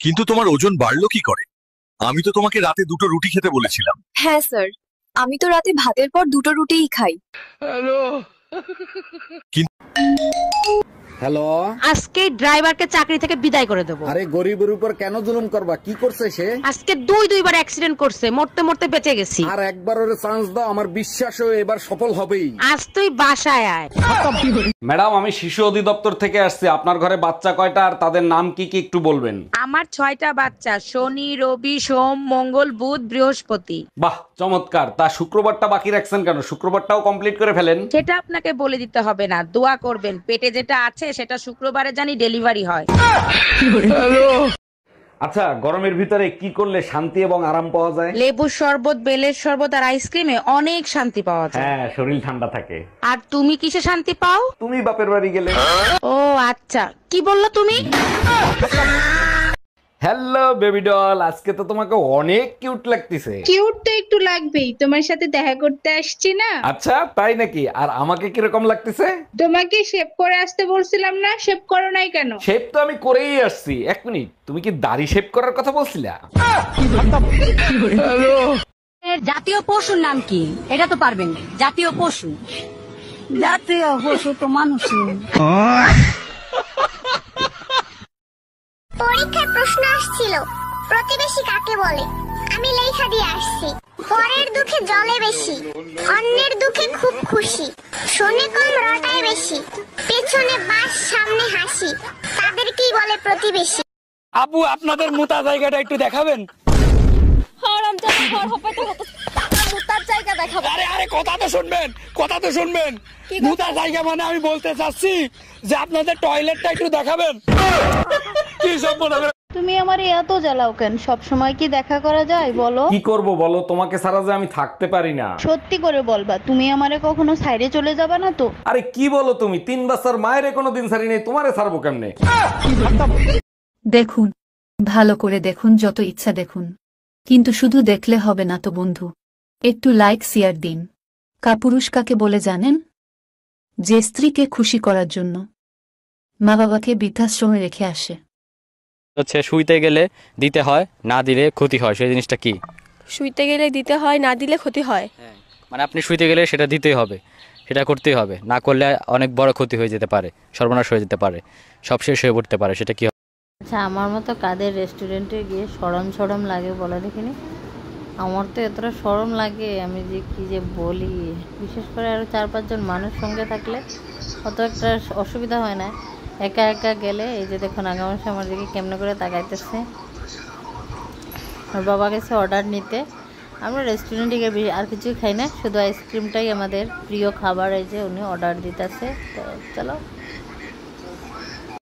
কিন্তু তোমার ওজন বাড়লো কি করে? আমি তো তোমাকে রাতে 2টো রুটি খেতে বলেছিলাম। হ্যাঁ স্যার, আমি তো রাতে ভাতের পর 2টো রুটিই খাই। হ্যালো, আজকে ড্রাইভারকে চাকরি থেকে বিদায় করে দেবো। আরে গরিবের উপর কেন জুলুম করবা? কি করছে সে? আজকে দুইবার অ্যাক্সিডেন্ট করছে, মরতে মরতে বেঁচে গেছি। আর একবার ওরে চান্স দাও, আমার বিশ্বাস ও এবার সফল হবেই। আজ তুই বাসায় আয়। ম্যাডাম, আমি শিশু অধিদপ্তর থেকে আসছি। আপনার ঘরে বাচ্চা কয়টা আর তাদের নাম কি কি একটু বলবেন? আমার 6টা বাচ্চা, শনি, রবি, সোম, মঙ্গল, বুধ, বৃহস্পতি। বাহ, চমৎকার। তা শুক্রবারটা বাকি রাখছেন কেন? শুক্রবারটাও কমপ্লিট করে ফেলেন। সেটা আপনাকে বলে দিতে হবে না, দোয়া করবেন পেটে যেটা আছে সেটা শুক্রবারে জানি ডেলিভারি হয়। আচ্ছা, গরমের ভিতরে কি করলে শান্তি এবং আরাম পাওয়া যায়? লেবুর শরবত, বেলের শরবত আর আইসক্রিমে অনেক শান্তি পাওয়া যায়। হ্যাঁ, শরীর ঠান্ডা থাকে। আর তুমি কিসে শান্তি পাও? তুমি বাপের বাড়ি গেলে। ও আচ্ছা, কি বললা তুমি? হ্যালো বেবি ডল, আজকে তো তোমাকে অনেক কিউট লাগতেছে। কিউট তো একটু লাগবেই, তোমার সাথে দেখা করতে আসছি না। আচ্ছা, তাই নাকি? আর আমাকে কিরকম লাগতেছে? তোমাকে শেভ করে আসতে বলছিলাম না, শেভ করো নাই কেন? শেভ তো আমি করেই আসছি। এক মিনিট, তুমি কি দাড়ি শেভ করার কথা বলছিলা? জাতীয় পশুর নাম কি? এটা তো পারবেন। জাতীয় পশু তো মানুষ। পরীক্ষার প্রশ্ন আসছিল, প্রতিবেশী কাকে বলে? আমি লেখা দিয়ে আসছি। পরের দুঃখে জলে বেশি, অন্যের দুঃখে খুব খুশি, শোনে কম রটায় বেশি, পেছনে বাস সামনে হাসি, তাদেরকেই বলে প্রতিবেশী। আপু, আপনাদের মোটা জায়গাটা একটু দেখাবেন? আরে কথা তো শুনবেন। মোটা জায়গা মানে আমি বলতে চাচ্ছি যে আপনাদের টয়লেটটা একটু দেখাবেন। কি সব মনে করে? তুমি আমারে এত জ্বালাও কেন? সব সময় কি দেখা করা যায় বলো? কি করব বলো, তোমাকে ছাড়া যে আমি থাকতে পারি না। সত্যি করে বলবা, তুমি আমারে কখনো সাইডে চলে যাবা না তো? আরে কি বলো তুমি? 3 বছর মায়ের কোনো দিন ছাড়ি নেই, তোমারে ছাড়বো কেমনে? দেখুন, ভালো করে দেখুন, যত ইচ্ছা দেখুন, কিন্তু শুধু দেখলে হবে না তো বন্ধু, একটু লাইক শেয়ার দিন। কাপুরুষ কাকে বলে জানেন? যে স্ত্রীকে খুশি করার জন্য মা বাবাকে বৃদ্ধাশ্রমে রেখে আসে। শুইতে গেলে দিতে হয়, না দিলে ক্ষতি হয়, সেই জিনিসটা কি? শুইতে গেলে দিতে হয়, না দিলে ক্ষতি হয়। মানে আপনি শুইতে গেলে সেটা দিতেই হবে, সেটা করতেই হবে, না করলে অনেক বড় ক্ষতি হয়ে যেতে পারে, সর্বনাশ হয়ে যেতে পারে, সব শেষ হয়ে পড়তে পারে। সেটা কি? আচ্ছা, আমার মতো কাদের রেস্টুরেন্টে গিয়ে সরম লাগে বলা দেখিনি? আমার তো এতটা সরম লাগে, আমি যে কি যে বলি। বিশেষ করে আরো 4-5 জন মানুষ সঙ্গে থাকলে অত একটা অসুবিধা হয় না। একা একা গেলে এই যে দেখুন আগামী আমার দিকে কেমনে করে তাকাইতেছে। আর বাবা গেছে অর্ডার নিতে। আমরা রেস্টুরেন্টে গিয়ে আর কিছুই খাই না, শুধু আইসক্রিমটাই আমাদের প্রিয় খাবার। এই যে উনি অর্ডার দিতেছে, তো চলো